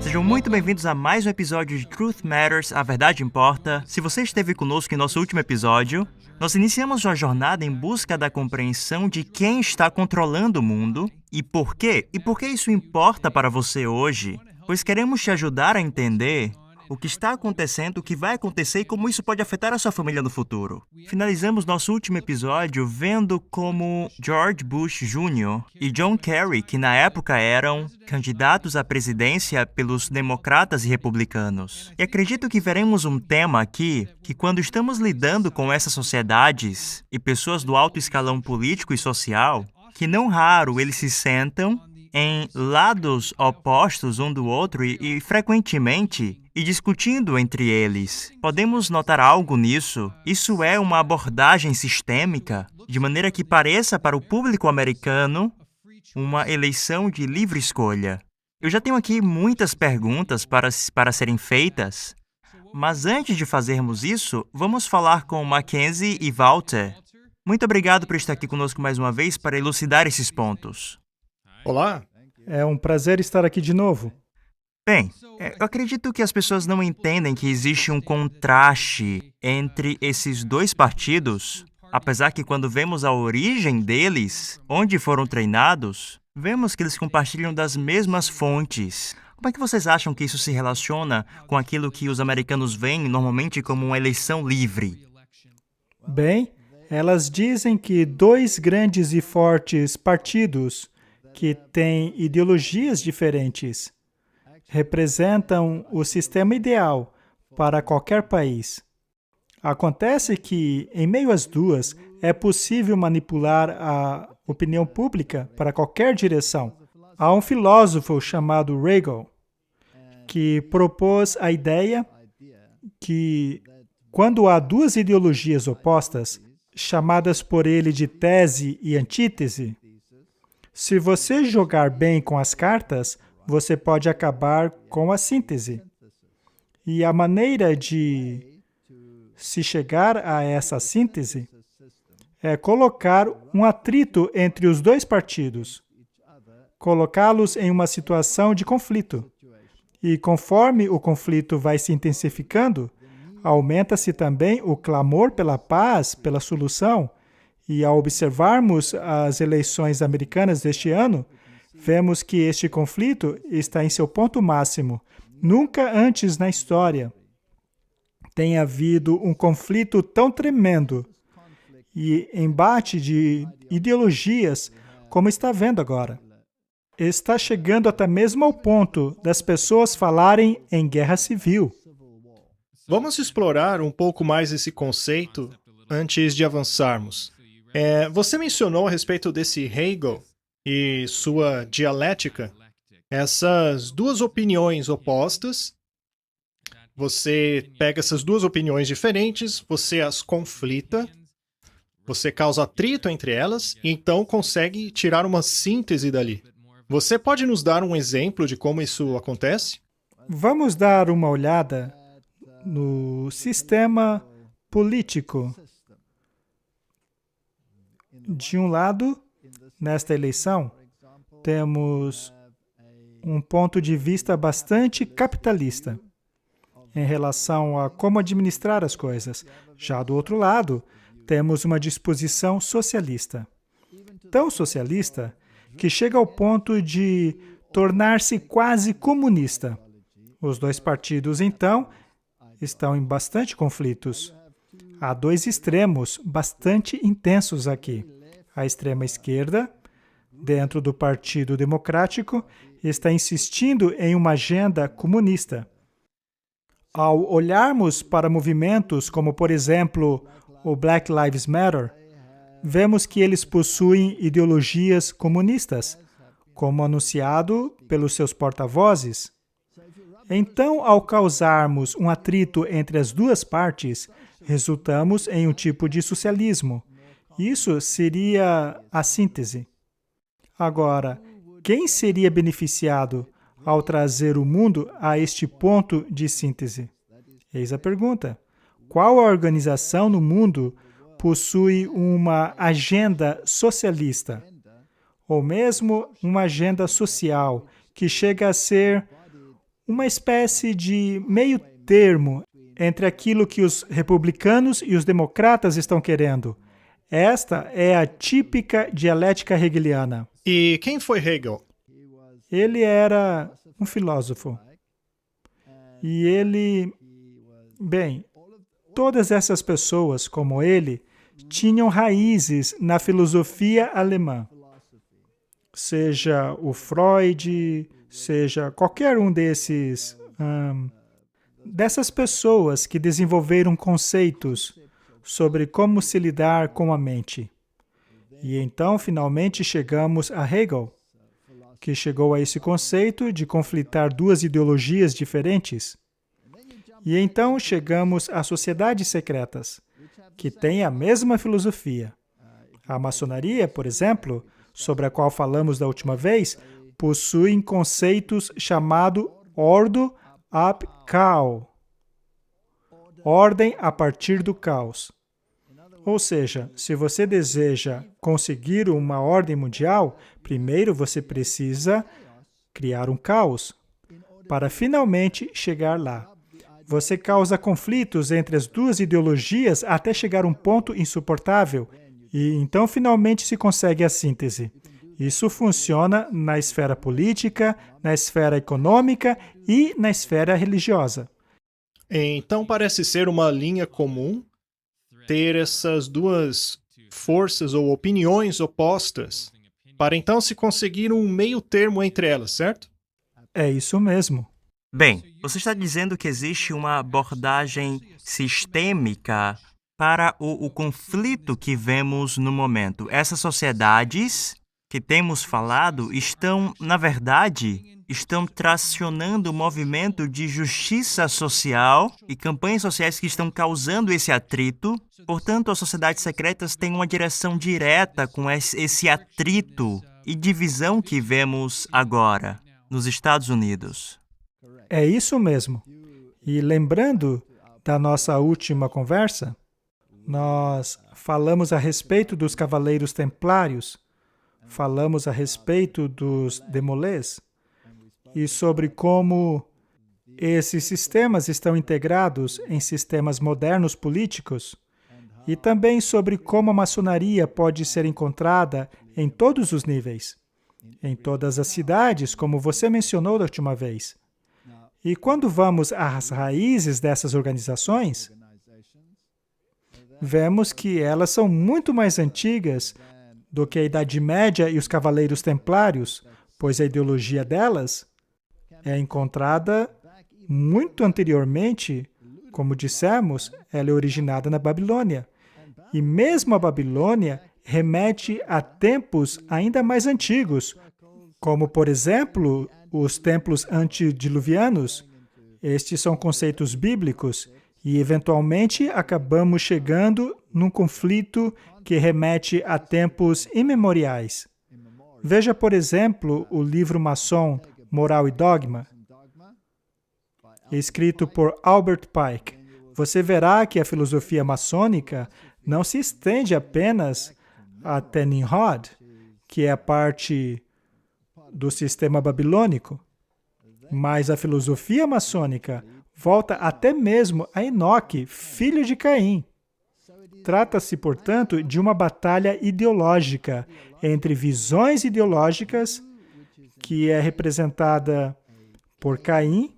Sejam muito bem-vindos a mais um episódio de Truth Matters, A Verdade Importa. Se você esteve conosco em nosso último episódio, nós iniciamos uma jornada em busca da compreensão de quem está controlando o mundo e por quê. E por que isso importa para você hoje? Pois queremos te ajudar a entender o que está acontecendo, o que vai acontecer e como isso pode afetar a sua família no futuro. Finalizamos nosso último episódio vendo como George Bush Jr. e John Kerry, que na época eram candidatos à presidência pelos democratas e republicanos. E acredito que veremos um tema aqui que, quando estamos lidando com essas sociedades e pessoas do alto escalão político e social, que não raro eles se sentam em lados opostos um do outro e frequentemente e discutindo entre eles. Podemos notar algo nisso? Isso é uma abordagem sistêmica, de maneira que pareça para o público americano uma eleição de livre escolha. Eu já tenho aqui muitas perguntas para serem feitas, mas antes de fazermos isso, vamos falar com Mackenzie e Walter. Muito obrigado por estar aqui conosco mais uma vez para elucidar esses pontos. Olá, É um prazer estar aqui de novo. Bem, eu acredito que as pessoas não entendem que existe um contraste entre esses dois partidos, apesar que quando vemos a origem deles, onde foram treinados, vemos que eles compartilham das mesmas fontes. Como é que vocês acham que isso se relaciona com aquilo que os americanos veem normalmente como uma eleição livre? Bem, elas dizem que dois grandes e fortes partidos que têm ideologias diferentes representam o sistema ideal para qualquer país. Acontece que, em meio às duas, é possível manipular a opinião pública para qualquer direção. Há um filósofo chamado Hegel que propôs a ideia que, quando há duas ideologias opostas, chamadas por ele de tese e antítese, se você jogar bem com as cartas, você pode acabar com a síntese. E a maneira de se chegar a essa síntese é colocar um atrito entre os dois partidos, colocá-los em uma situação de conflito. E conforme o conflito vai se intensificando, aumenta-se também o clamor pela paz, pela solução. E ao observarmos as eleições americanas deste ano, vemos que este conflito está em seu ponto máximo. Nunca antes na história tem havido um conflito tão tremendo e embate de ideologias como está havendo agora. Está chegando até mesmo ao ponto das pessoas falarem em guerra civil. vamos explorar um pouco mais esse conceito antes de avançarmos. Você mencionou a respeito desse Hegel e sua dialética, essas duas opiniões opostas. Você pega essas duas opiniões diferentes, você as conflita, você causa atrito entre elas e então consegue tirar uma síntese dali. Você pode nos dar um exemplo de como isso acontece? Vamos dar uma olhada no sistema político. De um lado, nesta eleição, temos um ponto de vista bastante capitalista em relação a como administrar as coisas. Já do outro lado, temos uma disposição socialista. Tão socialista que chega ao ponto de tornar-se quase comunista. Os dois partidos, então, estão em bastante conflitos. Há dois extremos bastante intensos aqui. A extrema esquerda, dentro do Partido Democrático, está insistindo em uma agenda comunista. Ao olharmos para movimentos como, por exemplo, o Black Lives Matter, vemos que eles possuem ideologias comunistas, como anunciado pelos seus porta-vozes. Então, ao causarmos um atrito entre as duas partes, resultamos em um tipo de socialismo. Isso seria a síntese. Agora, quem seria beneficiado ao trazer o mundo a este ponto de síntese? Eis a pergunta. Qual a organização no mundo possui uma agenda socialista? Ou mesmo uma agenda social que chega a ser uma espécie de meio termo entre aquilo que os republicanos e os democratas estão querendo. Esta é a típica dialética hegeliana. E quem foi Hegel? Ele era um filósofo. E todas essas pessoas, como ele, tinham raízes na filosofia alemã. Seja o Freud, seja qualquer um dessas pessoas que desenvolveram conceitos sobre como se lidar com a mente. E então, finalmente, chegamos a Hegel, que chegou a esse conceito de conflitar duas ideologias diferentes. E então chegamos às sociedades secretas, que têm a mesma filosofia. A maçonaria, por exemplo, sobre a qual falamos da última vez, possui conceitos chamados Ordo ab Chaos, ordem a partir do caos. Ou seja, se você deseja conseguir uma ordem mundial, primeiro você precisa criar um caos, para finalmente chegar lá. Você causa conflitos entre as duas ideologias até chegar a um ponto insuportável, e então finalmente se consegue a síntese. Isso funciona na esfera política, na esfera econômica e na esfera religiosa. Então parece ser uma linha comum ter essas duas forças ou opiniões opostas, para então se conseguir um meio termo entre elas, certo? É isso mesmo. Bem, você está dizendo que existe uma abordagem sistêmica para o conflito que vemos no momento. Essas sociedades que temos falado estão, na verdade, tracionando o movimento de justiça social e campanhas sociais que estão causando esse atrito. Portanto, as sociedades secretas têm uma direção direta com esse atrito e divisão que vemos agora nos Estados Unidos. É isso mesmo. E lembrando da nossa última conversa, nós falamos a respeito dos Cavaleiros Templários, falamos a respeito dos Demolés e sobre como esses sistemas estão integrados em sistemas modernos políticos e também sobre como a maçonaria pode ser encontrada em todos os níveis, em todas as cidades, como você mencionou da última vez. E quando vamos às raízes dessas organizações, vemos que elas são muito mais antigas do que a Idade Média e os Cavaleiros Templários, pois a ideologia delas é encontrada muito anteriormente, como dissemos, ela é originada na Babilônia. E mesmo a Babilônia remete a tempos ainda mais antigos, como, por exemplo, os templos antediluvianos. Estes são conceitos bíblicos e, eventualmente, acabamos chegando num conflito que remete a tempos imemoriais. Veja, por exemplo, o livro maçom Moral e Dogma, escrito por Albert Pike. Você verá que a filosofia maçônica não se estende apenas até Nimrod, que é a parte do sistema babilônico, mas a filosofia maçônica volta até mesmo a Enoque, filho de Caim. Trata-se, portanto, de uma batalha ideológica entre visões ideológicas, que é representada por Caim,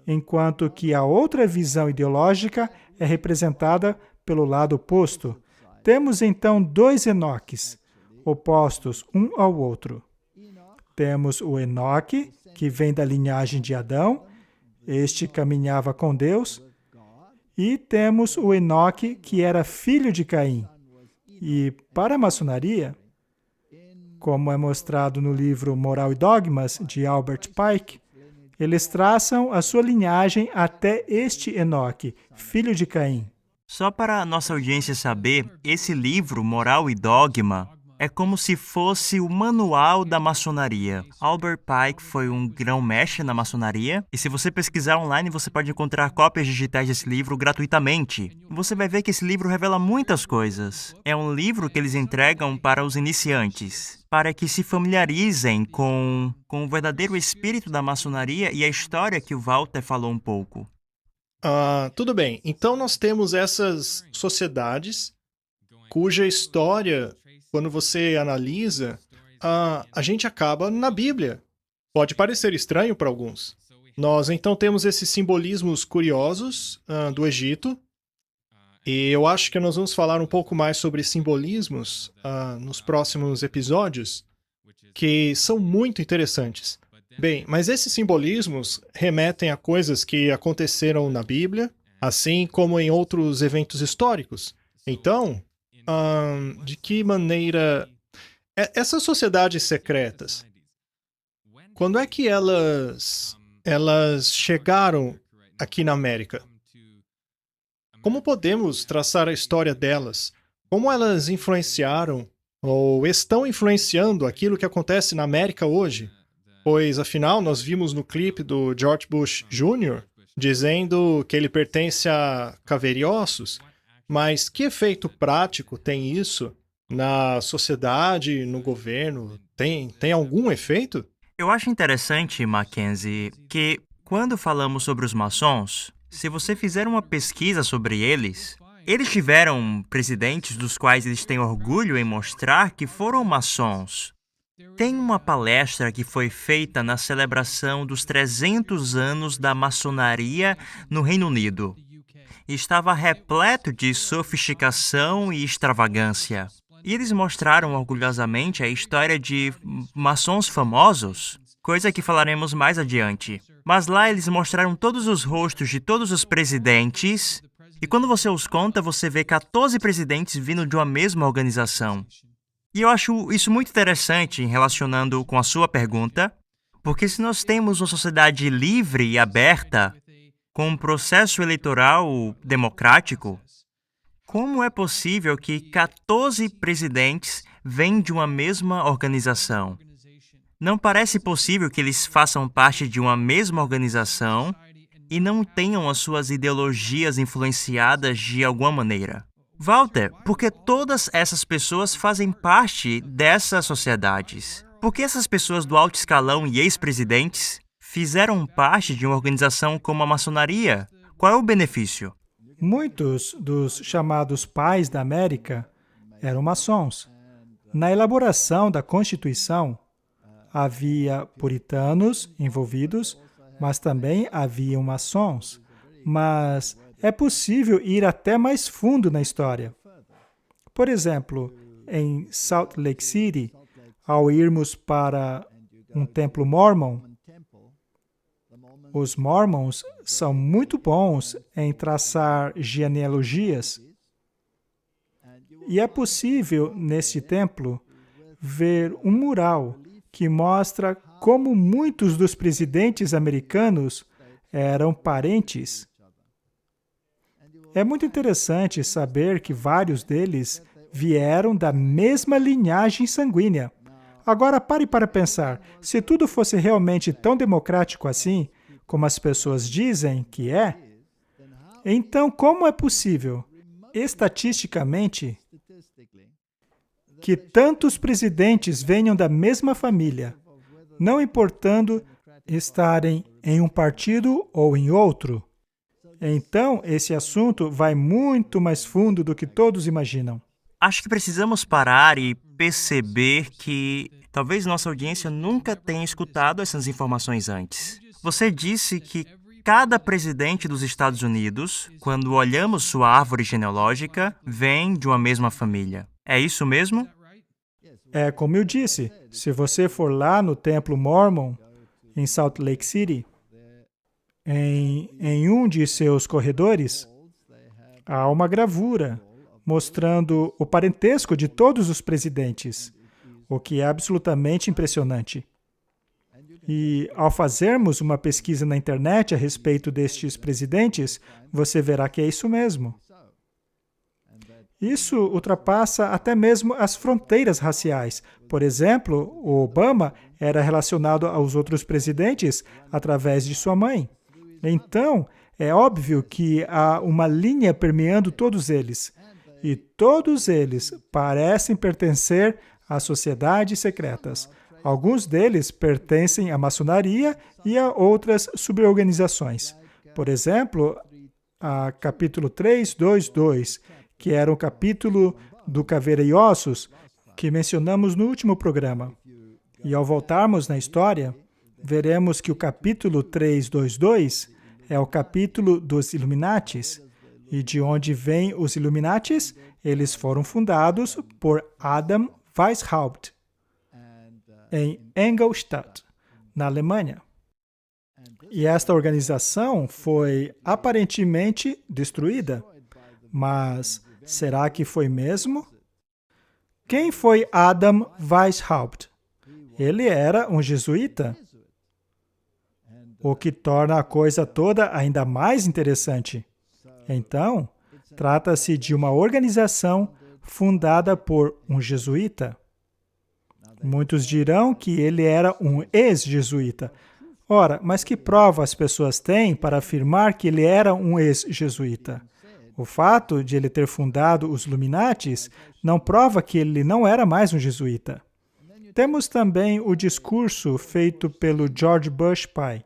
enquanto que a outra visão ideológica é representada pelo lado oposto. Temos, então, dois Enoques, opostos um ao outro. Temos o Enoque, que vem da linhagem de Adão, este caminhava com Deus, e temos o Enoque, que era filho de Caim. E para a maçonaria, como é mostrado no livro Moral e Dogmas, de Albert Pike, eles traçam a sua linhagem até este Enoque, filho de Caim. Só para a nossa audiência saber, esse livro, Moral e Dogma, é como se fosse o manual da maçonaria. Albert Pike foi um grão-mestre na maçonaria, e se você pesquisar online, você pode encontrar cópias digitais desse livro gratuitamente. Você vai ver que esse livro revela muitas coisas. É um livro que eles entregam para os iniciantes, para que se familiarizem com o verdadeiro espírito da maçonaria e a história que o Walter falou um pouco. Tudo bem. Então nós temos essas sociedades cuja história, quando você analisa, a gente acaba na Bíblia. Pode parecer estranho para alguns. Nós então temos esses simbolismos curiosos do Egito, e eu acho que nós vamos falar um pouco mais sobre simbolismos nos próximos episódios, que são muito interessantes. Bem, mas esses simbolismos remetem a coisas que aconteceram na Bíblia, assim como em outros eventos históricos. Então, de que maneira essas sociedades secretas, quando é que elas chegaram aqui na América? Como podemos traçar a história delas? Como elas influenciaram ou estão influenciando aquilo que acontece na América hoje? Pois, afinal, nós vimos no clipe do George Bush Jr. dizendo que ele pertence a Caveira e Ossos, mas que efeito prático tem isso na sociedade, no governo? Tem algum efeito? Eu acho interessante, Mackenzie, que quando falamos sobre os maçons, se você fizer uma pesquisa sobre eles tiveram presidentes dos quais eles têm orgulho em mostrar que foram maçons. Tem uma palestra que foi feita na celebração dos 300 anos da maçonaria no Reino Unido. Estava repleto de sofisticação e extravagância. E eles mostraram orgulhosamente a história de maçons famosos, coisa que falaremos mais adiante. Mas lá eles mostraram todos os rostos de todos os presidentes, e quando você os conta, você vê 14 presidentes vindo de uma mesma organização. E eu acho isso muito interessante, relacionando com a sua pergunta, porque se nós temos uma sociedade livre e aberta, com um processo eleitoral democrático, como é possível que 14 presidentes vêm de uma mesma organização? Não parece possível que eles façam parte de uma mesma organização e não tenham as suas ideologias influenciadas de alguma maneira. Walter, porque todas essas pessoas fazem parte dessas sociedades? Por que essas pessoas do alto escalão e ex-presidentes fizeram parte de uma organização como a maçonaria? Qual é o benefício? Muitos dos chamados pais da América eram maçons. Na elaboração da Constituição, havia puritanos envolvidos, mas também haviam maçons. Mas é possível ir até mais fundo na história. Por exemplo, em Salt Lake City, ao irmos para um templo mórmon, os mormons são muito bons em traçar genealogias. E é possível, neste templo, ver um mural que mostra como muitos dos presidentes americanos eram parentes. É muito interessante saber que vários deles vieram da mesma linhagem sanguínea. Agora pare para pensar, se tudo fosse realmente tão democrático assim, como as pessoas dizem que é, então como é possível, estatisticamente, que tantos presidentes venham da mesma família, não importando estarem em um partido ou em outro? Então, esse assunto vai muito mais fundo do que todos imaginam. Acho que precisamos parar e perceber que talvez nossa audiência nunca tenha escutado essas informações antes. Você disse que cada presidente dos Estados Unidos, quando olhamos sua árvore genealógica, vem de uma mesma família. É isso mesmo? É como eu disse, se você for lá no Templo Mormon, em Salt Lake City, em um de seus corredores, há uma gravura mostrando o parentesco de todos os presidentes, o que é absolutamente impressionante. E ao fazermos uma pesquisa na internet a respeito destes presidentes, você verá que é isso mesmo. Isso ultrapassa até mesmo as fronteiras raciais. Por exemplo, o Obama era relacionado aos outros presidentes através de sua mãe. Então, é óbvio que há uma linha permeando todos eles. E todos eles parecem pertencer às sociedades secretas. Alguns deles pertencem à maçonaria e a outras suborganizações. Por exemplo, a capítulo 3.2.2, que era o capítulo do Caveira e Ossos, que mencionamos no último programa. E ao voltarmos na história, veremos que o capítulo 3.2.2 é o capítulo dos Illuminatis. E de onde vêm os Illuminatis? Eles foram fundados por Adam Weishaupt, em Ingolstadt, na Alemanha. E esta organização foi aparentemente destruída. Mas será que foi mesmo? Quem foi Adam Weishaupt? Ele era um jesuíta, o que torna a coisa toda ainda mais interessante. Então, trata-se de uma organização fundada por um jesuíta. Muitos dirão que ele era um ex-jesuíta. Ora, mas que prova as pessoas têm para afirmar que ele era um ex-jesuíta? O fato de ele ter fundado os Illuminatis não prova que ele não era mais um jesuíta. Temos também o discurso feito pelo George Bush pai,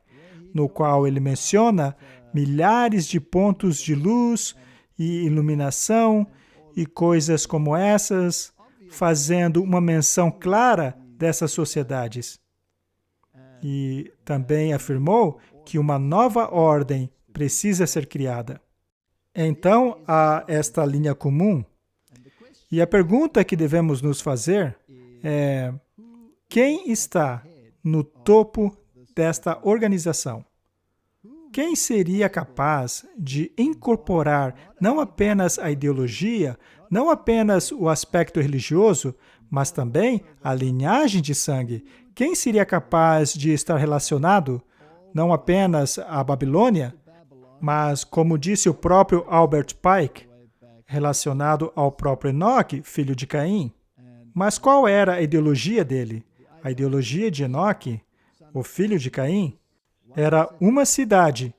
no qual ele menciona milhares de pontos de luz e iluminação e coisas como essas, fazendo uma menção clara dessas sociedades. E também afirmou que uma nova ordem precisa ser criada. Então, há esta linha comum. E a pergunta que devemos nos fazer é: quem está no topo desta organização? Quem seria capaz de incorporar não apenas a ideologia, não apenas o aspecto religioso, mas também a linhagem de sangue? Quem seria capaz de estar relacionado não apenas à Babilônia, mas, como disse o próprio Albert Pike, relacionado ao próprio Enoque, filho de Caim? Mas qual era a ideologia dele? A ideologia de Enoque, o filho de Caim, era uma cidade.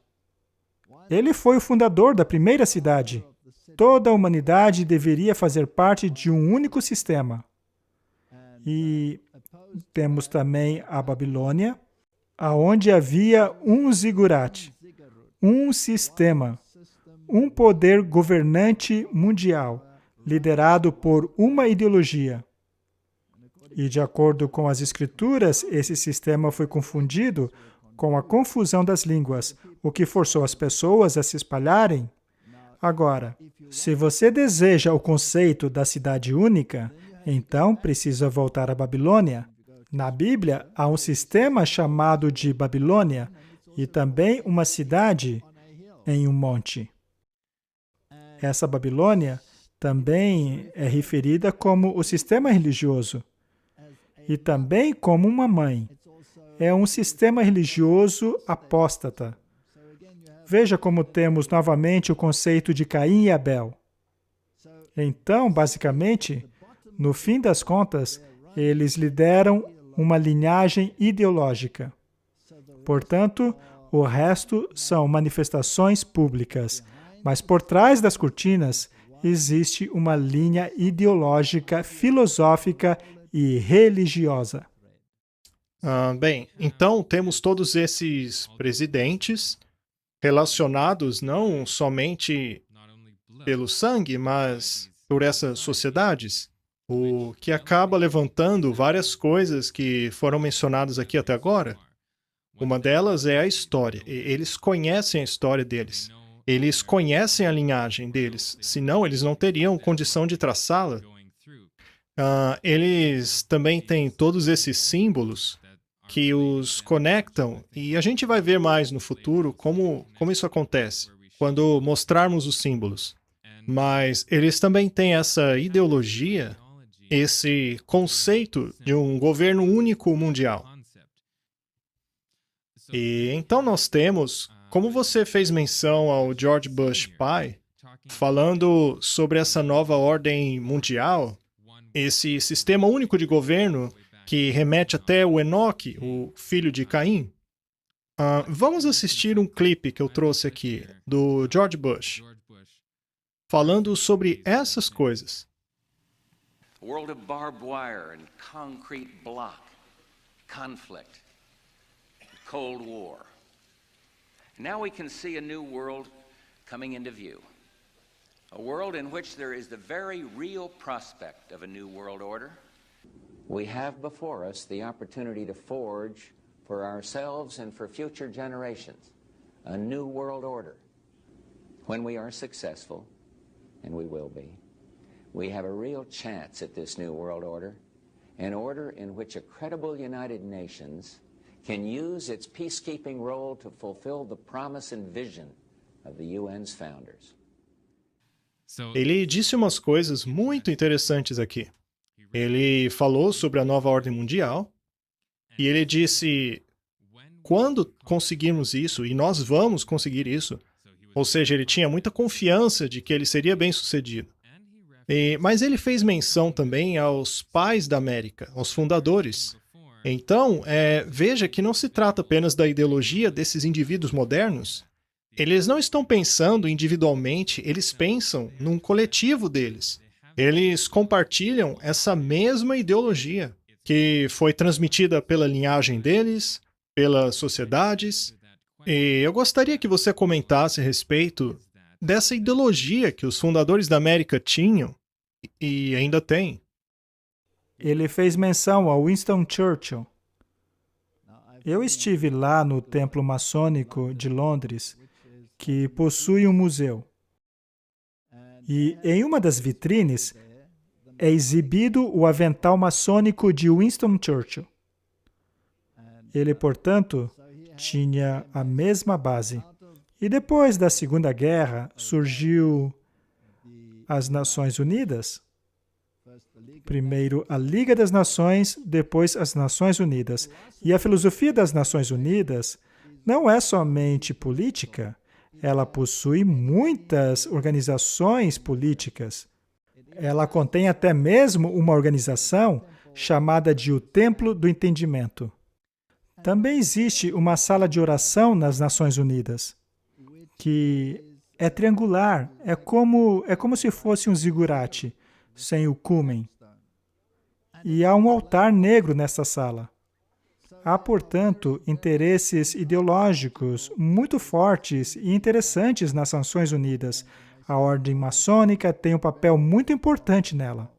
Ele foi o fundador da primeira cidade. Toda a humanidade deveria fazer parte de um único sistema. E temos também a Babilônia, aonde havia um zigurat, um sistema, um poder governante mundial, liderado por uma ideologia. E, de acordo com as Escrituras, esse sistema foi confundido com a confusão das línguas, o que forçou as pessoas a se espalharem. Agora, se você deseja o conceito da cidade única, então precisa voltar à Babilônia. Na Bíblia, há um sistema chamado de Babilônia e também uma cidade em um monte. Essa Babilônia também é referida como o sistema religioso e também como uma mãe. É um sistema religioso apóstata. Veja como temos novamente o conceito de Caim e Abel. Então, basicamente, no fim das contas, eles lideram uma linhagem ideológica. Portanto, o resto são manifestações públicas, mas por trás das cortinas existe uma linha ideológica, filosófica e religiosa. Bem, então temos todos esses presidentes relacionados não somente pelo sangue, mas por essas sociedades, o que acaba levantando várias coisas que foram mencionadas aqui até agora. Uma delas é a história. Eles conhecem a história deles. Eles conhecem a linhagem deles, senão eles não teriam condição de traçá-la. Eles também têm todos esses símbolos que os conectam, e a gente vai ver mais no futuro como isso acontece, quando mostrarmos os símbolos. Mas eles também têm essa ideologia, esse conceito de um governo único mundial. E então nós temos, como você fez menção ao George Bush pai, falando sobre essa nova ordem mundial, esse sistema único de governo que remete até o Enoque, o filho de Caim. Vamos assistir um clipe que eu trouxe aqui, do George Bush, falando sobre essas coisas. A world of barbed wire and concrete block, conflict, Cold War. Now we can see a new world coming into view. A world in which there is the very real prospect of a new world order. We have before us the opportunity to forge for ourselves and for future generations a new world order. When we are successful, and we will be, we have a real chance at this new world order, an order in which a credible United Nations can use its peacekeeping role to fulfill the promise and vision of the UN's founders. Ele disse umas coisas muito interessantes aqui. Ele falou sobre a nova ordem mundial e ele disse: quando conseguirmos isso, e nós vamos conseguir isso, ou seja, ele tinha muita confiança de que ele seria bem-sucedido. Mas ele fez menção também aos pais da América, aos fundadores. Então, veja que não se trata apenas da ideologia desses indivíduos modernos. Eles não estão pensando individualmente, eles pensam num coletivo deles. Eles compartilham essa mesma ideologia, que foi transmitida pela linhagem deles, pelas sociedades. E eu gostaria que você comentasse a respeito dessa ideologia que os fundadores da América tinham e ainda têm. Ele fez menção a Winston Churchill. Eu estive lá no Templo Maçônico de Londres, que possui um museu. E em uma das vitrines é exibido o avental maçônico de Winston Churchill. Ele, portanto, tinha a mesma base. E depois da Segunda Guerra, surgiu as Nações Unidas. Primeiro a Liga das Nações, depois as Nações Unidas. E a filosofia das Nações Unidas não é somente política, ela possui muitas organizações políticas. Ela contém até mesmo uma organização chamada de o Templo do Entendimento. Também existe uma sala de oração nas Nações Unidas, que é triangular, é como se fosse um zigurate, sem o cúmen. E há um altar negro nesta sala. Há, portanto, interesses ideológicos muito fortes e interessantes nas Nações Unidas. A ordem maçônica tem um papel muito importante nela.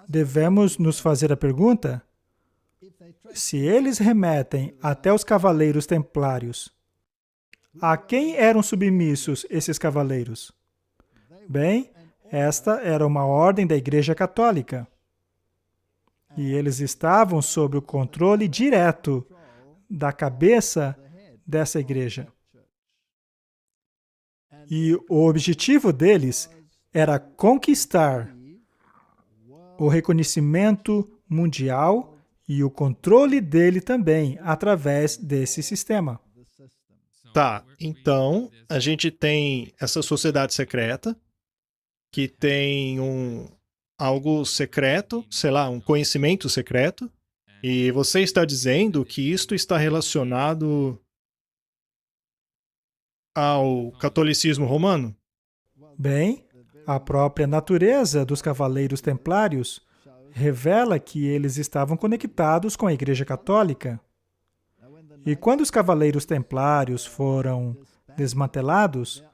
Devemos nos fazer a pergunta: se eles remetem até os cavaleiros templários, a quem eram submissos esses cavaleiros? Bem, esta era uma ordem da Igreja Católica. E eles estavam sob o controle direto da cabeça dessa igreja. E o objetivo deles era conquistar o reconhecimento mundial e o controle dele também através desse sistema. Tá, então a gente tem essa sociedade secreta que tem algo secreto, sei lá, um conhecimento secreto, e você está dizendo que isto está relacionado ao catolicismo romano? Bem, a própria natureza dos cavaleiros templários revela que eles estavam conectados com a Igreja Católica. E quando os cavaleiros templários foram desmantelados,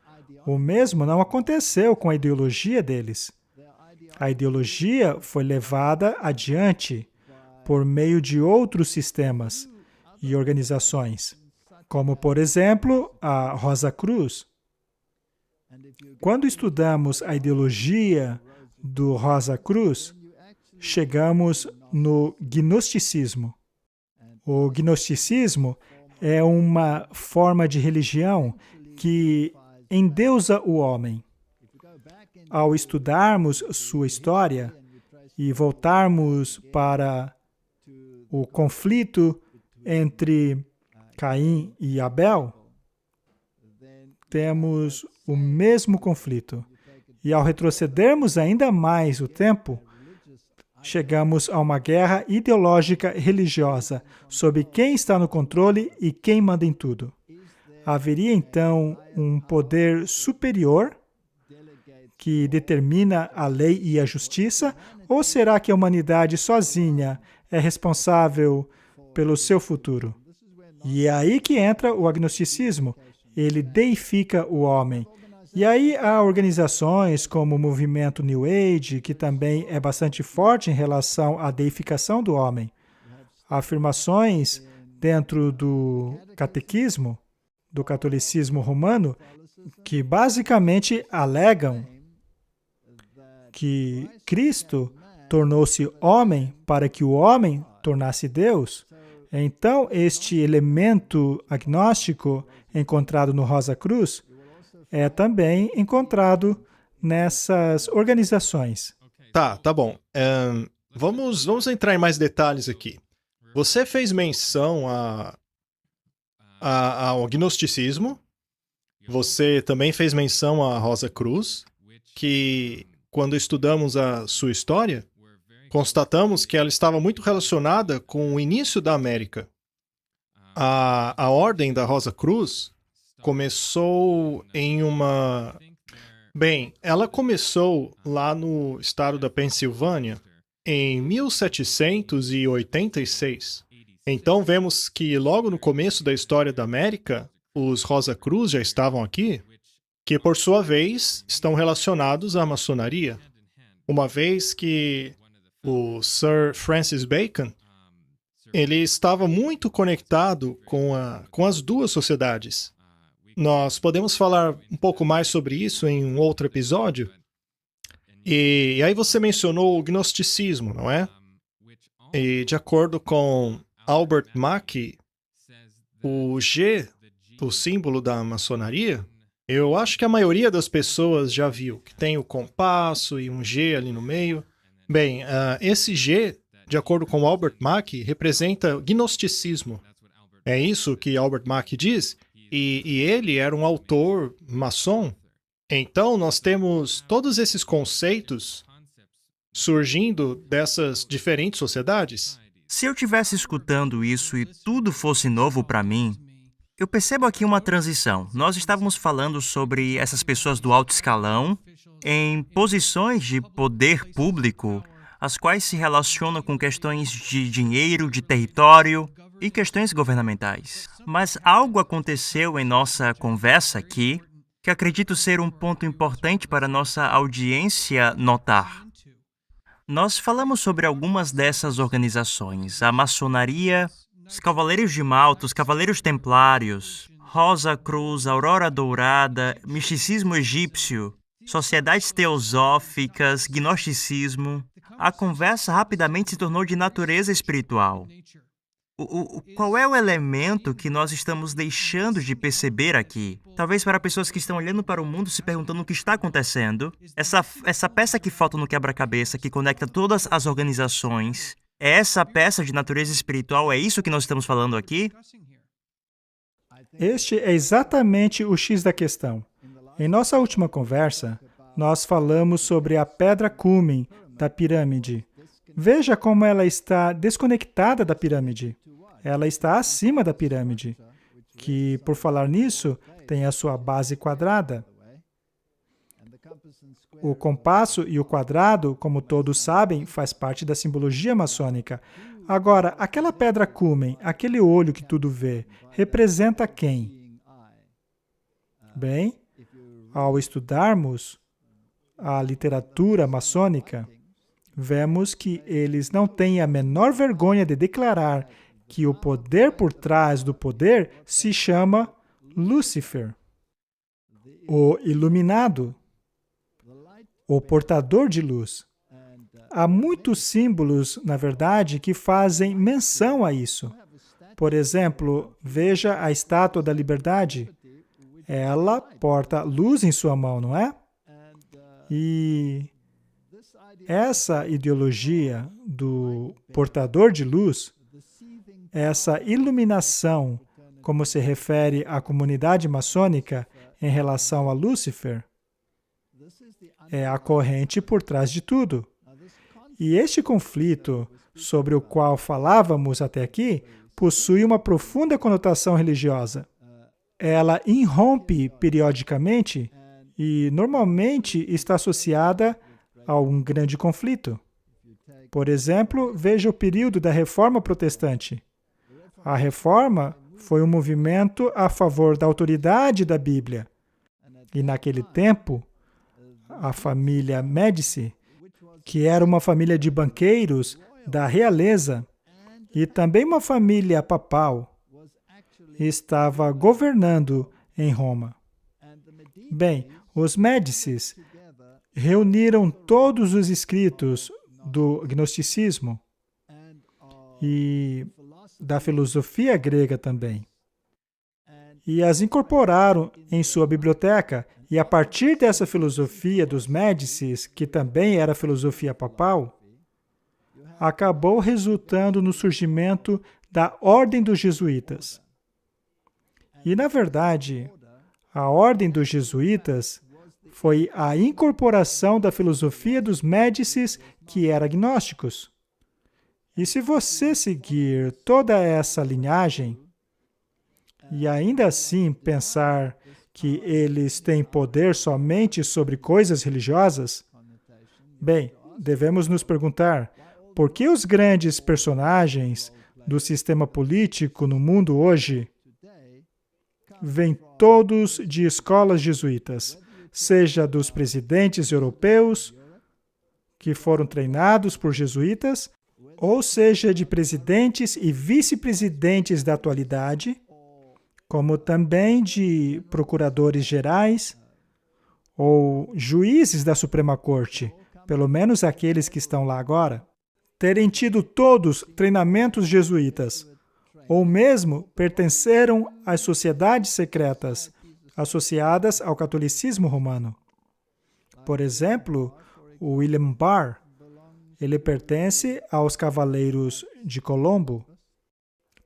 o mesmo não aconteceu com a ideologia deles. A ideologia foi levada adiante por meio de outros sistemas e organizações, como, por exemplo, a Rosa Cruz. Quando estudamos a ideologia do Rosa Cruz, chegamos no gnosticismo. O gnosticismo é uma forma de religião que endeusa o homem. Ao estudarmos sua história e voltarmos para o conflito entre Caim e Abel, temos o mesmo conflito. E ao retrocedermos ainda mais o tempo, chegamos a uma guerra ideológica religiosa sobre quem está no controle e quem manda em tudo. Haveria então um poder superior que determina a lei e a justiça, ou será que a humanidade sozinha é responsável pelo seu futuro? E é aí que entra o agnosticismo. Ele deifica o homem. E aí há organizações como o movimento New Age, que também é bastante forte em relação à deificação do homem. Há afirmações dentro do catequismo, do catolicismo romano, que basicamente alegam que Cristo tornou-se homem para que o homem tornasse Deus. Então, este elemento agnóstico encontrado no Rosa Cruz é também encontrado nessas organizações. Tá bom. Vamos entrar em mais detalhes aqui. Você fez menção ao gnosticismo. Você também fez menção à Rosa Cruz, que, quando estudamos a sua história, constatamos que ela estava muito relacionada com o início da América. A Ordem da Rosa Cruz começou em uma... Bem, ela começou lá no estado da Pensilvânia em 1786. Então vemos que logo no começo da história da América, os Rosa Cruz já estavam aqui, que por sua vez estão relacionados à maçonaria, uma vez que o Sir Francis Bacon, ele estava muito conectado com as duas sociedades. Nós podemos falar um pouco mais sobre isso em um outro episódio. E aí você mencionou o gnosticismo, não é? E de acordo com Albert Mackey, o G, o símbolo da maçonaria, eu acho que a maioria das pessoas já viu, que tem o compasso e um G ali no meio. Bem, esse G, de acordo com Albert Mackey, representa gnosticismo. É isso que Albert Mackey diz? E ele era um autor maçom. Então, nós temos todos esses conceitos surgindo dessas diferentes sociedades. Se eu estivesse escutando isso e tudo fosse novo para mim, eu percebo aqui uma transição. Nós estávamos falando sobre essas pessoas do alto escalão em posições de poder público, as quais se relacionam com questões de dinheiro, de território e questões governamentais. Mas algo aconteceu em nossa conversa aqui que acredito ser um ponto importante para nossa audiência notar. Nós falamos sobre algumas dessas organizações, a maçonaria, os Cavaleiros de Malta, os Cavaleiros Templários, Rosa Cruz, Aurora Dourada, misticismo egípcio, sociedades teosóficas, gnosticismo. A conversa rapidamente se tornou de natureza espiritual. Qual é o elemento que nós estamos deixando de perceber aqui? Talvez para pessoas que estão olhando para o mundo se perguntando o que está acontecendo. Essa peça que falta no quebra-cabeça, que conecta todas as organizações, é essa peça de natureza espiritual? É isso que nós estamos falando aqui? Este é exatamente o X da questão. Em nossa última conversa, nós falamos sobre a pedra cúmen da pirâmide. Veja como ela está desconectada da pirâmide. Ela está acima da pirâmide, que, por falar nisso, tem a sua base quadrada. O compasso e o quadrado, como todos sabem, faz parte da simbologia maçônica. Agora, aquela pedra cúmen, aquele olho que tudo vê, representa quem? Bem, ao estudarmos a literatura maçônica, vemos que eles não têm a menor vergonha de declarar que o poder por trás do poder se chama Lúcifer, o iluminado, o portador de luz. Há muitos símbolos, na verdade, que fazem menção a isso. Por exemplo, veja a Estátua da Liberdade. Ela porta luz em sua mão, não é? E essa ideologia do portador de luz, essa iluminação, como se refere à comunidade maçônica, em relação a Lúcifer. É a corrente por trás de tudo. E este conflito, sobre o qual falávamos até aqui, possui uma profunda conotação religiosa. Ela irrompe periodicamente e, normalmente, está associada a um grande conflito. Por exemplo, veja o período da Reforma Protestante. A Reforma foi um movimento a favor da autoridade da Bíblia. E, naquele tempo, a família Médici, que era uma família de banqueiros da realeza, e também uma família papal, estava governando em Roma. Bem, os Médicis reuniram todos os escritos do gnosticismo e da filosofia grega também, e as incorporaram em sua biblioteca, e a partir dessa filosofia dos Médicis, que também era filosofia papal, acabou resultando no surgimento da Ordem dos Jesuítas. E, na verdade, a Ordem dos Jesuítas foi a incorporação da filosofia dos Médicis, que era gnósticos. E se você seguir toda essa linhagem, e ainda assim pensar que eles têm poder somente sobre coisas religiosas, bem, devemos nos perguntar, por que os grandes personagens do sistema político no mundo hoje vêm todos de escolas jesuítas, seja dos presidentes europeus, que foram treinados por jesuítas, ou seja de presidentes e vice-presidentes da atualidade, como também de procuradores gerais ou juízes da Suprema Corte, pelo menos aqueles que estão lá agora, terem tido todos treinamentos jesuítas, ou mesmo pertenceram às sociedades secretas associadas ao catolicismo romano. Por exemplo, o William Barr, ele pertence aos Cavaleiros de Colombo.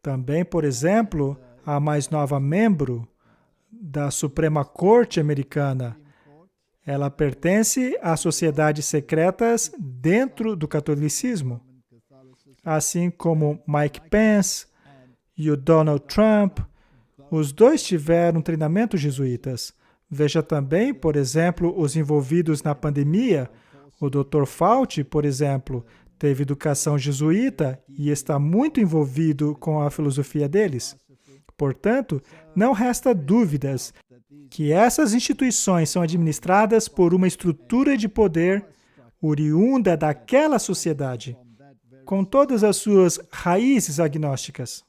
Também, por exemplo, a mais nova membro da Suprema Corte americana, ela pertence às sociedades secretas dentro do catolicismo, assim como Mike Pence e o Donald Trump. Os dois tiveram treinamento jesuítas. Veja também, por exemplo, os envolvidos na pandemia. O Dr. Fauci, por exemplo, teve educação jesuíta e está muito envolvido com a filosofia deles. Portanto, não resta dúvidas que essas instituições são administradas por uma estrutura de poder oriunda daquela sociedade, com todas as suas raízes agnósticas.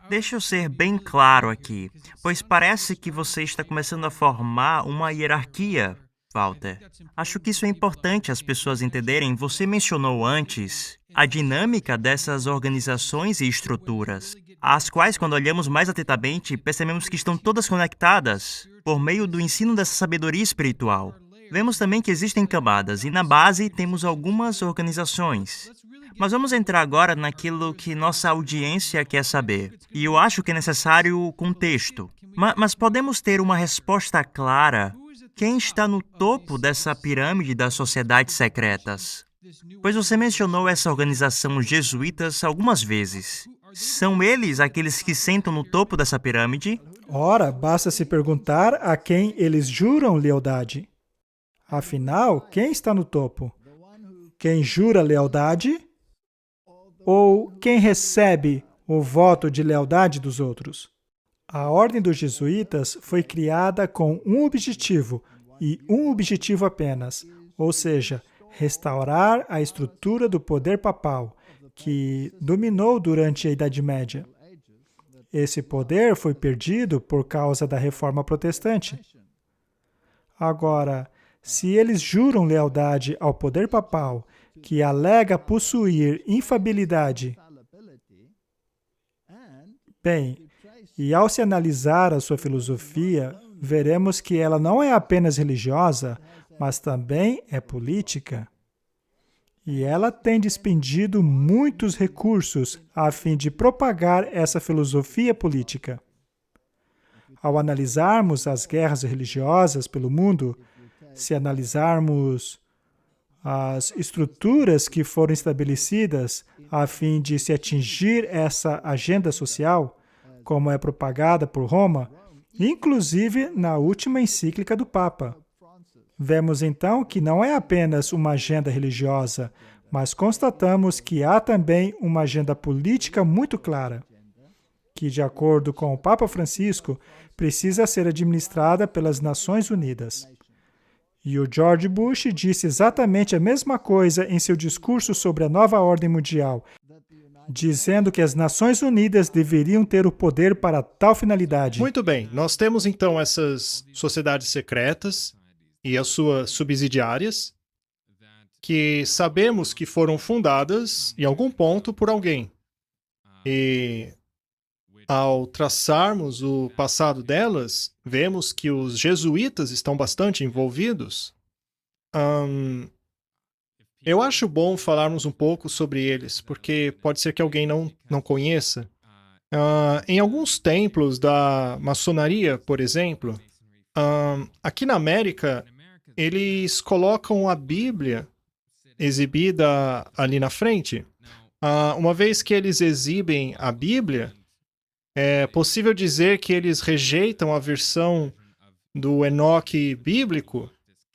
Deixa eu ser bem claro aqui, pois parece que você está começando a formar uma hierarquia, Walter. Acho que isso é importante as pessoas entenderem. Você mencionou antes a dinâmica dessas organizações e estruturas, as quais, quando olhamos mais atentamente, percebemos que estão todas conectadas por meio do ensino dessa sabedoria espiritual. Vemos também que existem camadas, e na base temos algumas organizações. Mas vamos entrar agora naquilo que nossa audiência quer saber. E eu acho que é necessário o contexto. Mas podemos ter uma resposta clara. Quem está no topo dessa pirâmide das sociedades secretas? Pois você mencionou essa organização jesuítas algumas vezes. São eles aqueles que sentam no topo dessa pirâmide? Ora, basta se perguntar a quem eles juram lealdade. Afinal, quem está no topo? Quem jura lealdade? Ou quem recebe o voto de lealdade dos outros? A Ordem dos Jesuítas foi criada com um objetivo, e um objetivo apenas, ou seja, restaurar a estrutura do poder papal, que dominou durante a Idade Média. Esse poder foi perdido por causa da Reforma Protestante. Agora, se eles juram lealdade ao poder papal, que alega possuir infabilidade, bem, e ao se analisar a sua filosofia, veremos que ela não é apenas religiosa, mas também é política. E ela tem despendido muitos recursos a fim de propagar essa filosofia política. ao analisarmos as guerras religiosas pelo mundo, se analisarmos as estruturas que foram estabelecidas a fim de se atingir essa agenda social, como é propagada por Roma, inclusive na última encíclica do Papa. Vemos então que não é apenas uma agenda religiosa, mas constatamos que há também uma agenda política muito clara, que, de acordo com o Papa Francisco, precisa ser administrada pelas Nações Unidas. E o George Bush disse exatamente a mesma coisa em seu discurso sobre a nova ordem mundial, dizendo que as Nações Unidas deveriam ter o poder para tal finalidade. Muito bem, nós temos então essas sociedades secretas e as suas subsidiárias, que sabemos que foram fundadas em algum ponto por alguém. E ao traçarmos o passado delas, vemos que os jesuítas estão bastante envolvidos. Eu acho bom falarmos um pouco sobre eles, porque pode ser que alguém não conheça. Em alguns templos da maçonaria, por exemplo, aqui na América, eles colocam a Bíblia exibida ali na frente. Uma vez que eles exibem a Bíblia, é possível dizer que eles rejeitam a versão do Enoque bíblico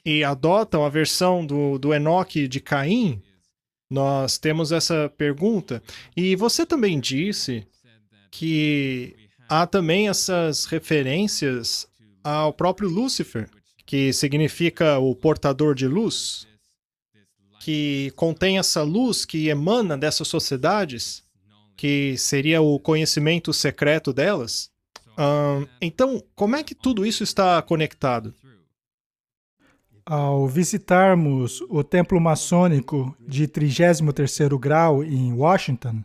e adotam a versão do Enoque de Caim? Nós temos essa pergunta. E você também disse que há também essas referências ao próprio Lúcifer, que significa o portador de luz, que contém essa luz que emana dessas sociedades, que seria o conhecimento secreto delas. Então, como é que tudo isso está conectado? Ao visitarmos o templo maçônico de 33º grau em Washington,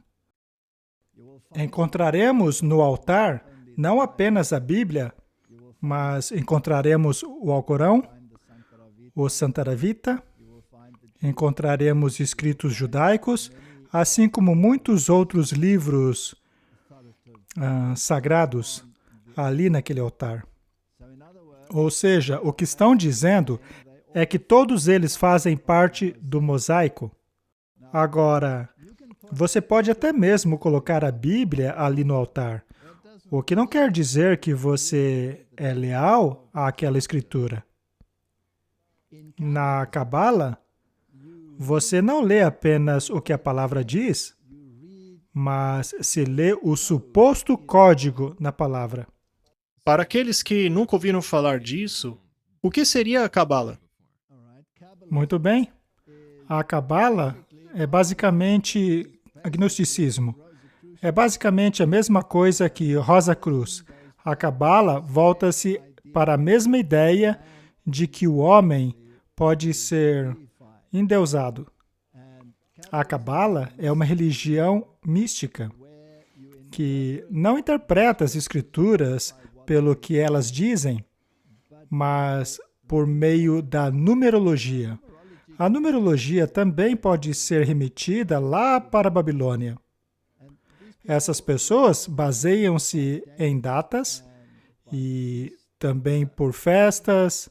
encontraremos no altar não apenas a Bíblia, mas encontraremos o Alcorão, o Santaravita, encontraremos escritos judaicos, assim como muitos outros livros sagrados ali naquele altar. Ou seja, o que estão dizendo é que todos eles fazem parte do mosaico. Agora, você pode até mesmo colocar a Bíblia ali no altar, o que não quer dizer que você é leal àquela escritura. Na Cabala, você não lê apenas o que a palavra diz, mas se lê o suposto código na palavra. Para aqueles que nunca ouviram falar disso, o que seria a Cabala? Muito bem. A Cabala é basicamente agnosticismo. É basicamente a mesma coisa que Rosa Cruz. A Cabala volta-se para a mesma ideia de que o homem pode ser endeusado. A Cabala é uma religião mística que não interpreta as escrituras pelo que elas dizem, mas por meio da numerologia. A numerologia também pode ser remetida lá para a Babilônia. Essas pessoas baseiam-se em datas e também por festas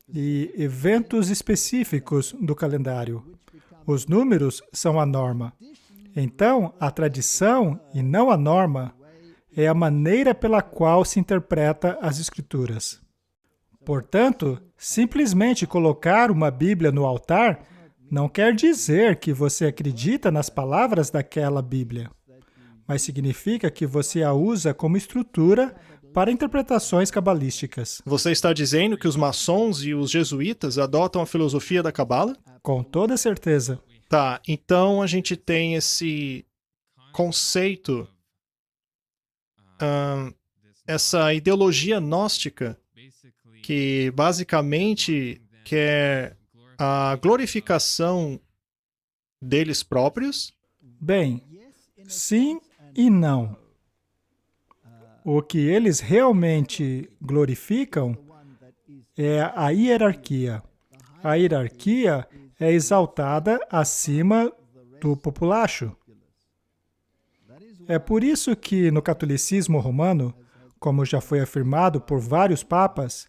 e eventos específicos do calendário. Os números são a norma. Então, a tradição, e não a norma, é a maneira pela qual se interpreta as Escrituras. Portanto, simplesmente colocar uma Bíblia no altar não quer dizer que você acredita nas palavras daquela Bíblia, mas significa que você a usa como estrutura para interpretações cabalísticas. Você está dizendo que os maçons e os jesuítas adotam a filosofia da Cabala? Com toda certeza. Tá, então a gente tem esse conceito, essa ideologia gnóstica, que basicamente quer a glorificação deles próprios? Bem, sim e não. O que eles realmente glorificam é a hierarquia. A hierarquia é exaltada acima do populacho. É por isso que no catolicismo romano, como já foi afirmado por vários papas,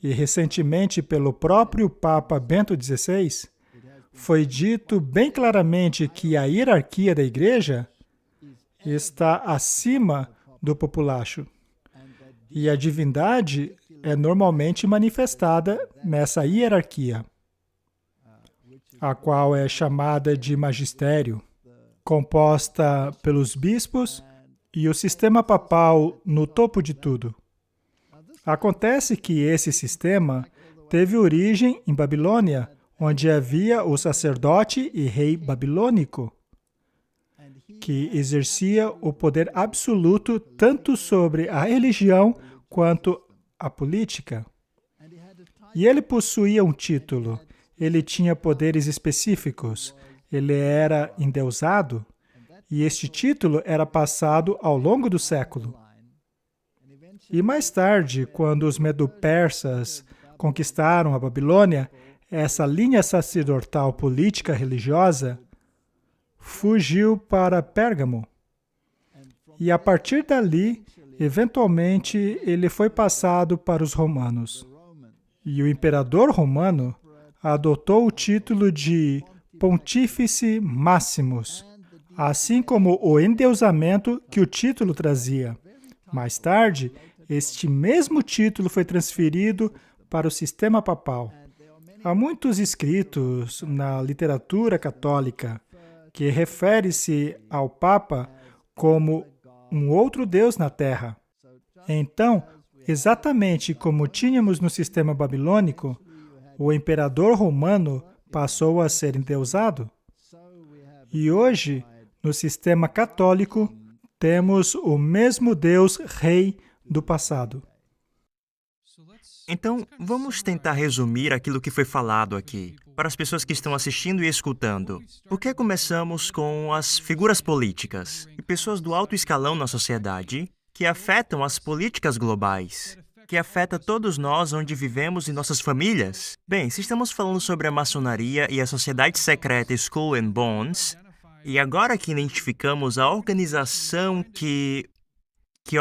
e recentemente pelo próprio Papa Bento XVI, foi dito bem claramente que a hierarquia da Igreja está acima do populacho. E a divindade é normalmente manifestada nessa hierarquia, a qual é chamada de magistério, composta pelos bispos e o sistema papal no topo de tudo. Acontece que esse sistema teve origem em Babilônia, onde havia o sacerdote e rei babilônico, que exercia o poder absoluto tanto sobre a religião quanto a política. E ele possuía um título, ele tinha poderes específicos, ele era endeusado, e este título era passado ao longo do século. E mais tarde, quando os medo-persas conquistaram a Babilônia, essa linha sacerdotal política religiosa fugiu para Pérgamo. E a partir dali, eventualmente, ele foi passado para os romanos. E o imperador romano adotou o título de Pontífice Maximus, assim como o endeusamento que o título trazia. Mais tarde, este mesmo título foi transferido para o sistema papal. Há muitos escritos na literatura católica que refere-se ao Papa como um outro Deus na Terra. Então, exatamente como tínhamos no sistema babilônico, o imperador romano passou a ser endeusado. E hoje, no sistema católico, temos o mesmo Deus Rei do passado. Então, vamos tentar resumir aquilo que foi falado aqui, para as pessoas que estão assistindo e escutando. Por que começamos com as figuras políticas e pessoas do alto escalão na sociedade que afetam as políticas globais, que afeta todos nós onde vivemos e nossas famílias? Bem, se estamos falando sobre a maçonaria e a sociedade secreta Skull and Bones, e agora que identificamos a organização que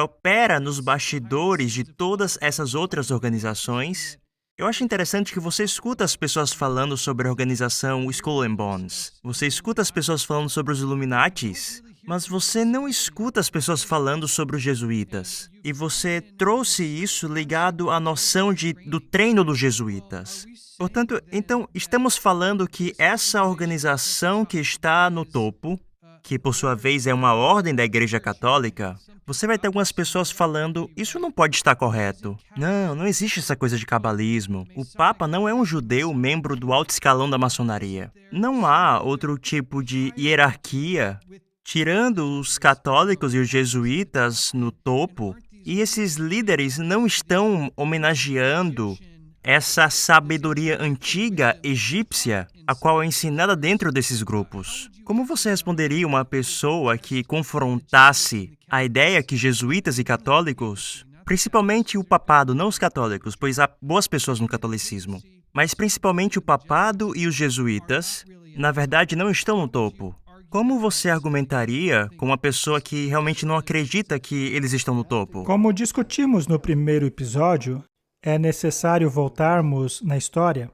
opera nos bastidores de todas essas outras organizações, eu acho interessante que você escuta as pessoas falando sobre a organização Skull and Bones. Você escuta as pessoas falando sobre os Illuminatis, mas você não escuta as pessoas falando sobre os jesuítas. E você trouxe isso ligado à noção do treino dos jesuítas. Portanto, então, estamos falando que essa organização que está no topo, que por sua vez é uma ordem da Igreja Católica, você vai ter algumas pessoas falando, isso não pode estar correto. Não existe essa coisa de cabalismo. O Papa não é um judeu membro do alto escalão da maçonaria. Não há outro tipo de hierarquia, tirando os católicos e os jesuítas no topo, e esses líderes não estão homenageando essa sabedoria antiga egípcia, a qual é ensinada dentro desses grupos. Como você responderia uma pessoa que confrontasse a ideia que jesuítas e católicos, principalmente o papado, não os católicos, pois há boas pessoas no catolicismo, mas principalmente o papado e os jesuítas, na verdade não estão no topo? Como você argumentaria com uma pessoa que realmente não acredita que eles estão no topo? Como discutimos no primeiro episódio, é necessário voltarmos na história.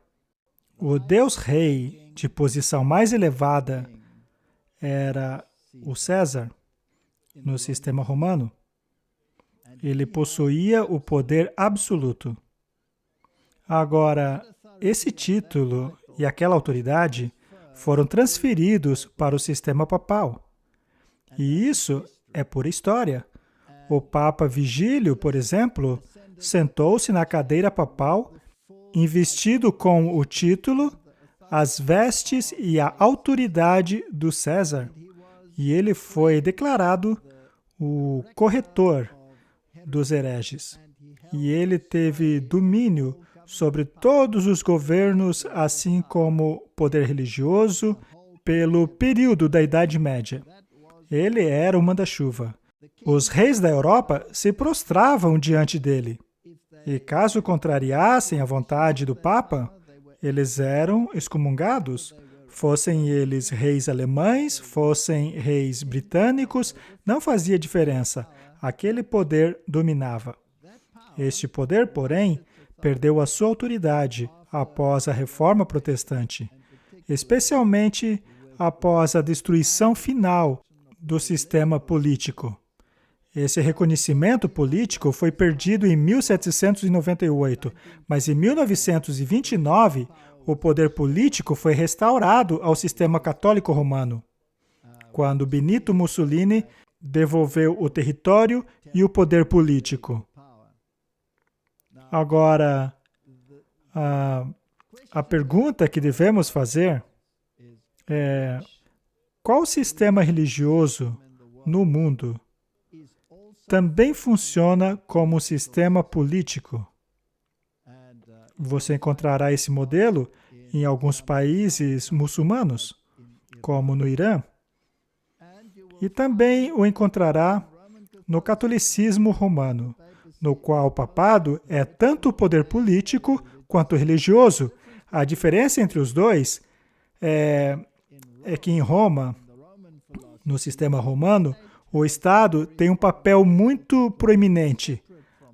O Deus Rei de posição mais elevada era o César, no sistema romano. Ele possuía o poder absoluto. Agora, esse título e aquela autoridade foram transferidos para o sistema papal. E isso é pura história. O Papa Vigílio, por exemplo, sentou-se na cadeira papal, investido com o título, as vestes e a autoridade do César. E ele foi declarado o corretor dos hereges. E ele teve domínio sobre todos os governos, assim como poder religioso, pelo período da Idade Média. Ele era o manda-chuva. Os reis da Europa se prostravam diante dele. E caso contrariassem a vontade do Papa, eles eram excomungados. Fossem eles reis alemães, fossem reis britânicos, não fazia diferença. aquele poder dominava. Este poder, porém, perdeu a sua autoridade após a Reforma Protestante, especialmente após a destruição final do sistema político. Esse reconhecimento político foi perdido em 1798, mas em 1929, o poder político foi restaurado ao sistema católico romano, quando Benito Mussolini devolveu o território e o poder político. Agora, a pergunta que devemos fazer é: qual sistema religioso no mundo também funciona como sistema político? Você encontrará esse modelo em alguns países muçulmanos, como no Irã, e também o encontrará no catolicismo romano, no qual o papado é tanto o poder político quanto religioso. A diferença entre os dois é que em Roma, no sistema romano, o Estado tem um papel muito proeminente,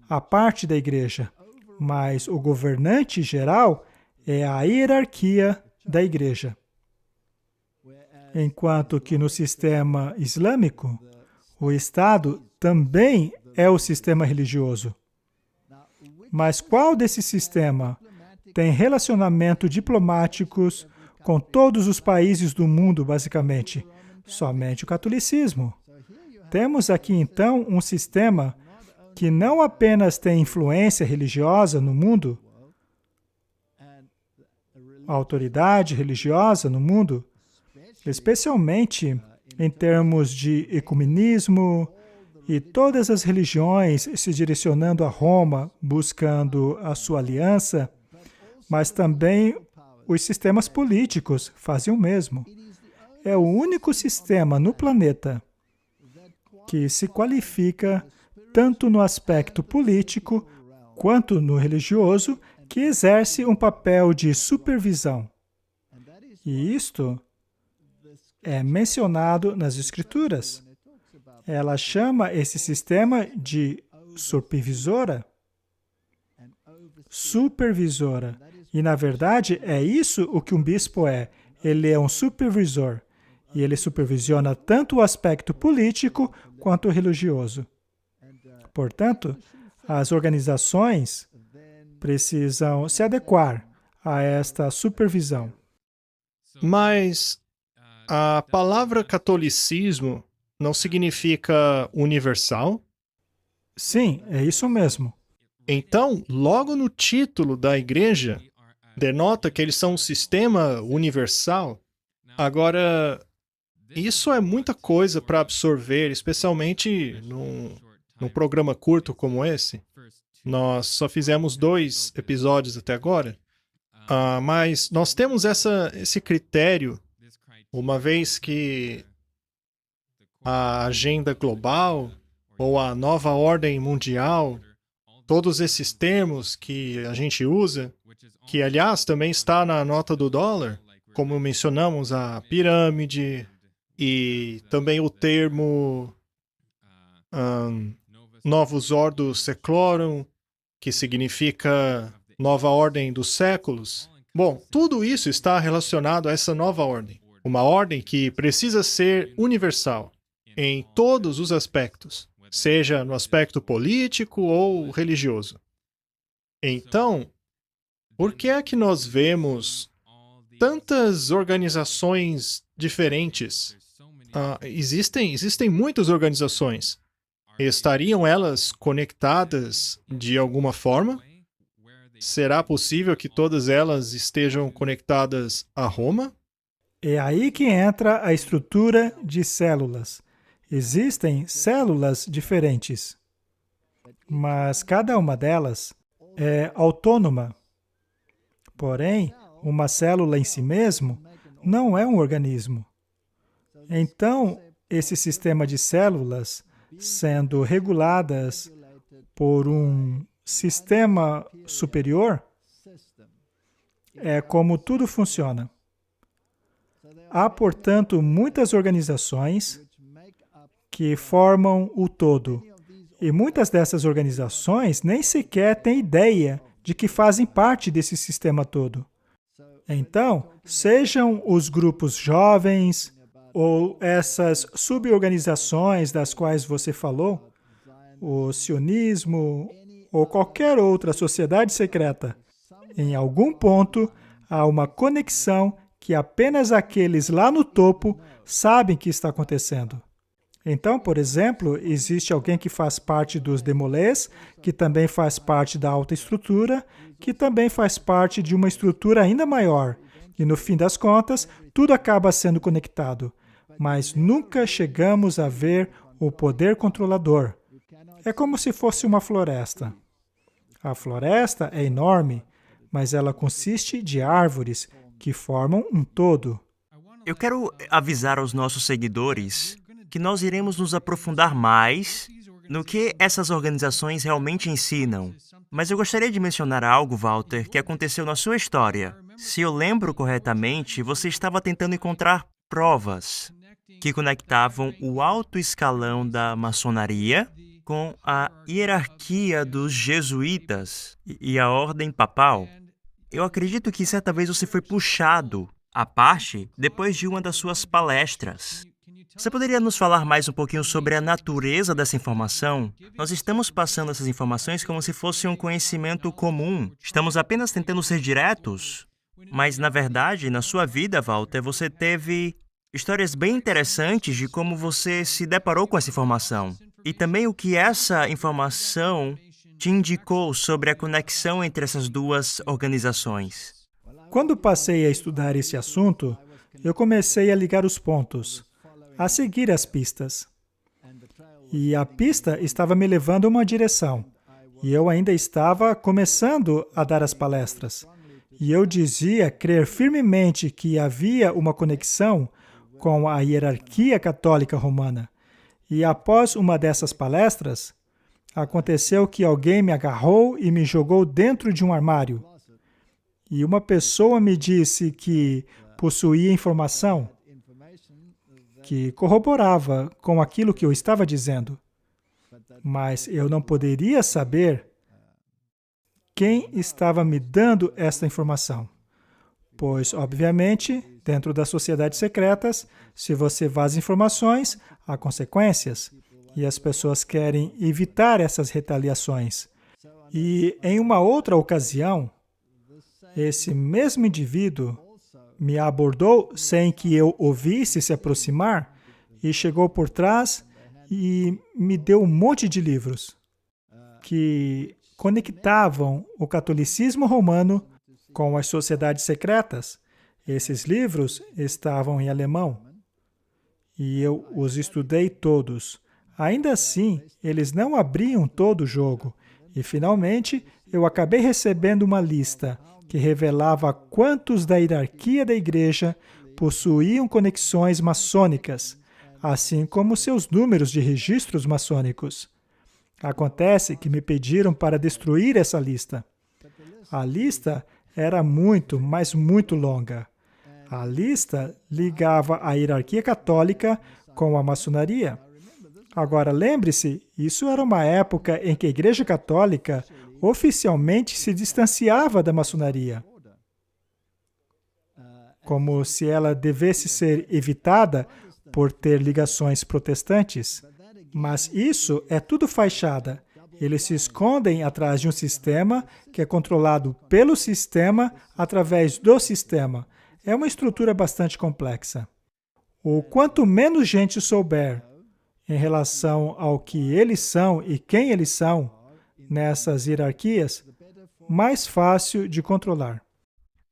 à parte da igreja, mas o governante geral é a hierarquia da igreja. Enquanto que no sistema islâmico, o Estado também é o sistema religioso. Mas qual desse sistema tem relacionamento diplomáticos com todos os países do mundo, basicamente? Somente o catolicismo. Temos aqui, então, um sistema que não apenas tem influência religiosa no mundo, autoridade religiosa no mundo, especialmente em termos de ecumenismo e todas as religiões se direcionando a Roma, buscando a sua aliança, mas também os sistemas políticos fazem o mesmo. É o único sistema no planeta que se qualifica tanto no aspecto político quanto no religioso, que exerce um papel de supervisão. E isto é mencionado nas Escrituras. Ela chama esse sistema de supervisora. Supervisora. E, na verdade, é isso o que um bispo é. Ele é um supervisor. E ele supervisiona tanto o aspecto político quanto o religioso. Portanto, as organizações precisam se adequar a esta supervisão. Mas a palavra catolicismo não significa universal? Sim, é isso mesmo. Então, logo no título da igreja, denota que eles são um sistema universal. Agora, isso é muita coisa para absorver, especialmente num programa curto como esse. Nós só fizemos 2 episódios até agora, mas nós temos esse critério, uma vez que a agenda global ou a nova ordem mundial, todos esses termos que a gente usa, que aliás também está na nota do dólar, como mencionamos a pirâmide e também o termo Novus Ordo Seclorum, que significa nova ordem dos séculos. Bom, tudo isso está relacionado a essa nova ordem. Uma ordem que precisa ser universal em todos os aspectos, seja no aspecto político ou religioso. Então, por que é que nós vemos tantas organizações diferentes? Existem muitas organizações. Estariam elas conectadas de alguma forma? Será possível que todas elas estejam conectadas a Roma? É aí que entra a estrutura de células. Existem células diferentes, mas cada uma delas é autônoma. Porém, uma célula em si mesmo não é um organismo. Então, esse sistema de células, sendo reguladas por um sistema superior, é como tudo funciona. Há, portanto, muitas organizações que formam o todo. E muitas dessas organizações nem sequer têm ideia de que fazem parte desse sistema todo. Então, sejam os grupos jovens ou essas suborganizações das quais você falou, o sionismo ou qualquer outra sociedade secreta, em algum ponto há uma conexão que apenas aqueles lá no topo sabem que está acontecendo. Então, por exemplo, existe alguém que faz parte dos demolês, que também faz parte da alta estrutura, que também faz parte de uma estrutura ainda maior. E no fim das contas, tudo acaba sendo conectado. Mas nunca chegamos a ver o poder controlador. É como se fosse uma floresta. A floresta é enorme, mas ela consiste de árvores que formam um todo. Eu quero avisar aos nossos seguidores que nós iremos nos aprofundar mais no que essas organizações realmente ensinam. Mas eu gostaria de mencionar algo, Walter, que aconteceu na sua história. Se eu lembro corretamente, você estava tentando encontrar provas que conectavam o alto escalão da maçonaria com a hierarquia dos jesuítas e a ordem papal. Eu acredito que certa vez você foi puxado à parte depois de uma das suas palestras. Você poderia nos falar mais um pouquinho sobre a natureza dessa informação? Nós estamos passando essas informações como se fosse um conhecimento comum. Estamos apenas tentando ser diretos. Mas, na verdade, na sua vida, Walter, você teve histórias bem interessantes de como você se deparou com essa informação. E também o que essa informação te indicou sobre a conexão entre essas duas organizações. Quando passei a estudar esse assunto, eu comecei a ligar os pontos, a seguir as pistas. E a pista estava me levando a uma direção. E eu ainda estava começando a dar as palestras. E eu dizia crer firmemente que havia uma conexão com a hierarquia católica romana. E após uma dessas palestras, aconteceu que alguém me agarrou e me jogou dentro de um armário. E uma pessoa me disse que possuía informação que corroborava com aquilo que eu estava dizendo. Mas eu não poderia saber quem estava me dando esta informação. Pois, obviamente, dentro das sociedades secretas, se você vaza informações, há consequências. E as pessoas querem evitar essas retaliações. E em uma outra ocasião, esse mesmo indivíduo me abordou sem que eu ouvisse se aproximar e chegou por trás e me deu um monte de livros que conectavam o catolicismo romano com as sociedades secretas. Esses livros estavam em alemão e eu os estudei todos. Ainda assim, eles não abriam todo o jogo e, finalmente, eu acabei recebendo uma lista que revelava quantos da hierarquia da igreja possuíam conexões maçônicas, assim como seus números de registros maçônicos. Acontece que me pediram para destruir essa lista. A lista era muito, mas muito longa. A lista ligava a hierarquia católica com a maçonaria. Agora, lembre-se, isso era uma época em que a Igreja Católica oficialmente se distanciava da maçonaria, como se ela devesse ser evitada por ter ligações protestantes. Mas isso é tudo fachada. Eles se escondem atrás de um sistema que é controlado pelo sistema através do sistema. É uma estrutura bastante complexa. O quanto menos gente souber em relação ao que eles são e quem eles são nessas hierarquias, mais fácil de controlar.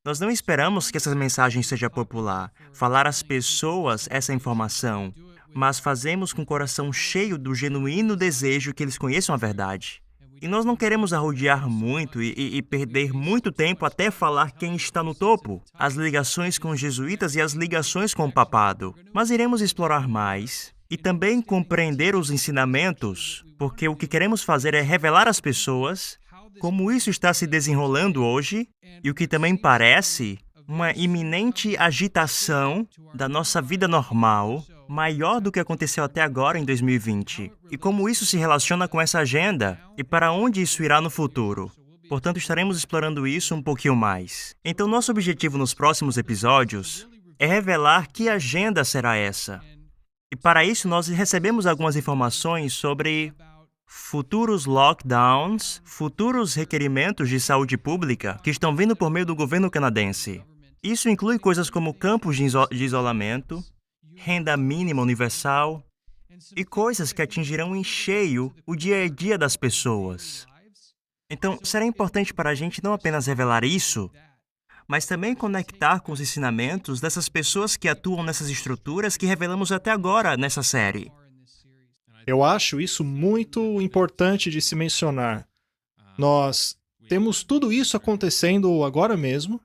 Nós não esperamos que essa mensagem seja popular, falar às pessoas essa informação, mas fazemos com o coração cheio do genuíno desejo que eles conheçam a verdade. E nós não queremos arrodear muito e perder muito tempo até falar quem está no topo, as ligações com os jesuítas e as ligações com o papado. Mas iremos explorar mais e também compreender os ensinamentos, porque o que queremos fazer é revelar às pessoas como isso está se desenrolando hoje e o que também parece uma iminente agitação da nossa vida normal maior do que aconteceu até agora em 2020, e como isso se relaciona com essa agenda e para onde isso irá no futuro. Portanto, estaremos explorando isso um pouquinho mais. Então, nosso objetivo nos próximos episódios é revelar que agenda será essa. E para isso, nós recebemos algumas informações sobre futuros lockdowns, futuros requerimentos de saúde pública que estão vindo por meio do governo canadense. Isso inclui coisas como campos de isolamento, renda mínima universal e coisas que atingirão em cheio o dia a dia das pessoas. Então, será importante para a gente não apenas revelar isso, mas também conectar com os ensinamentos dessas pessoas que atuam nessas estruturas que revelamos até agora nessa série. Eu acho isso muito importante de se mencionar. Nós temos tudo isso acontecendo agora mesmo,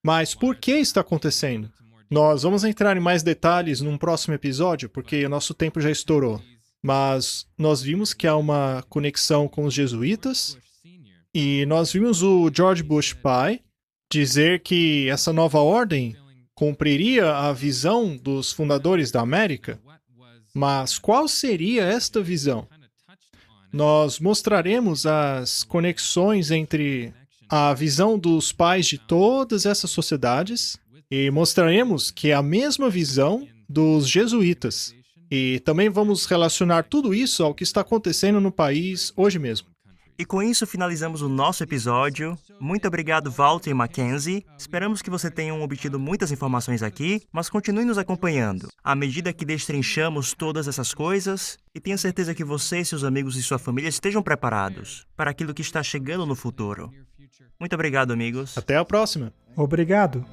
mas por que está acontecendo? Nós vamos entrar em mais detalhes num próximo episódio, porque o nosso tempo já estourou. Mas nós vimos que há uma conexão com os jesuítas, e nós vimos o George Bush pai dizer que essa nova ordem cumpriria a visão dos fundadores da América. Mas qual seria esta visão? Nós mostraremos as conexões entre a visão dos pais de todas essas sociedades e mostraremos que é a mesma visão dos jesuítas. E também vamos relacionar tudo isso ao que está acontecendo no país hoje mesmo. E com isso finalizamos o nosso episódio. Muito obrigado, Walter e Mackenzie. Esperamos que você tenham obtido muitas informações aqui, mas continue nos acompanhando à medida que destrinchamos todas essas coisas e tenha certeza que você, seus amigos e sua família estejam preparados para aquilo que está chegando no futuro. Muito obrigado, amigos. Até a próxima. Obrigado.